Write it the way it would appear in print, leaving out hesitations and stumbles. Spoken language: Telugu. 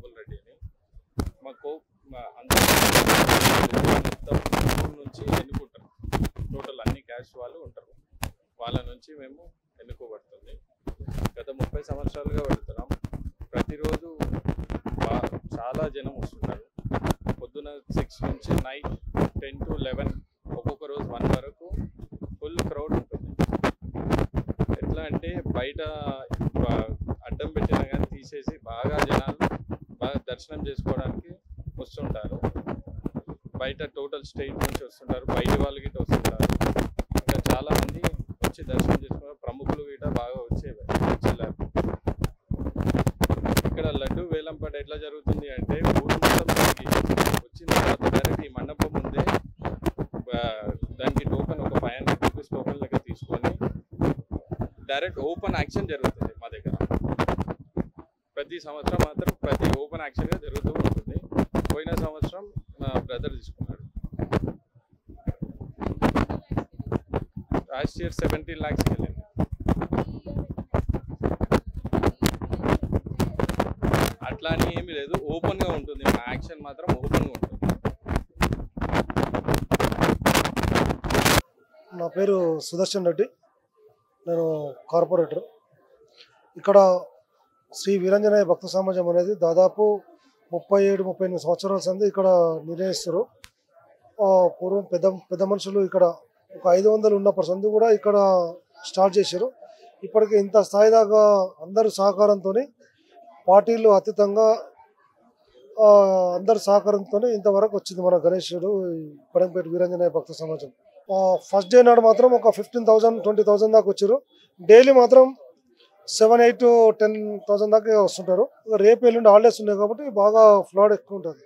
బాబుల్ రెడ్డి అని మాకు అందరూ మొత్తం ఊరు నుంచి ఎన్నుకుంటారు. టోటల్ అన్ని క్యాస్ట్ వాళ్ళు ఉంటారు. వాళ్ళ నుంచి మేము ఎన్నుకోబడుతుంది. గత 30 సంవత్సరాలుగా పెడుతున్నాం. ప్రతిరోజు చాలా జనం వస్తుంటారు. పొద్దున 6 నుంచి నైట్ 10 to 11 ఒక్కొక్క రోజు 1 వరకు ఫుల్ క్రౌడ్ ఉంటుంది. ఎట్లా అంటే బయట అడ్డం పెట్టినా కానీ తీసేసి బాగా జనాలు బాగా దర్శనం చేసుకోవడానికి వస్తుంటారు. బయట టోటల్ స్టేట్ నుంచి వస్తుంటారు, బయట వాళ్ళు గిట్ట వస్తుంటారు. ఇంకా చాలామంది వచ్చి దర్శనం చేసుకున్నారు. ప్రముఖులు గిట్ట బాగా వచ్చేలారు. ఇక్కడ లడ్డు వేలంపాట ఎట్లా జరుగుతుంది అంటే ఊరు మొత్తం వచ్చిన తర్వాత డైరెక్ట్ ఈ మండపం ముందే దానికి టోకెన్ ఒక 500 రూపీస్ టోకెన్ లెక్క తీసుకొని డైరెక్ట్ ఓపెన్ యాక్షన్ జరుగుతుంది మా దగ్గర. ప్రతి సంవత్సరం మాత్రం ప్రతి ఓపెన్ యాక్షన్గా జరుగుతూ ఉంటుంది. పోయిన సంవత్సరం మా బ్రదర్ తీసుకున్నాడు. లాస్ట్ ఇయర్ 17 lakhs వెళ్ళింది. అట్లా అని ఏమీ లేదు, ఓపెన్గా ఉంటుంది. మా యాక్షన్ మాత్రం ఓపెన్గా ఉంటుంది. నా పేరు సుదర్శన్ రెడ్డి, నేను కార్పొరేటర్. ఇక్కడ శ్రీ వీరాంజనేయ భక్త సమాజం అనేది దాదాపు 37-38 సంవత్సరాల సంది ఇక్కడ నిర్ణయిస్తారు. పూర్వం పెద్ద మనుషులు ఇక్కడ ఒక 500 ఉన్నప్పటి సంది కూడా ఇక్కడ స్టార్ట్ చేశారు. ఇప్పటికి ఇంత స్థాయి దాకా అందరి సహకారంతో, పార్టీలు అతీతంగా అందరి సహకారంతో ఇంతవరకు వచ్చింది మన గణేశుడు పడంపేట వీరాంజనేయ భక్త సమాజం. ఫస్ట్ డే నాడు మాత్రం ఒక 15,000-20,000 దాకా వచ్చారు. డైలీ మాత్రం 7-8-10,000 దాకా వస్తుంటారు. రేపు ఎల్లుండి హాలిడేస్ ఉన్నాయి కాబట్టి బాగా ఫ్లడ్ ఎక్కువ ఉంటుంది.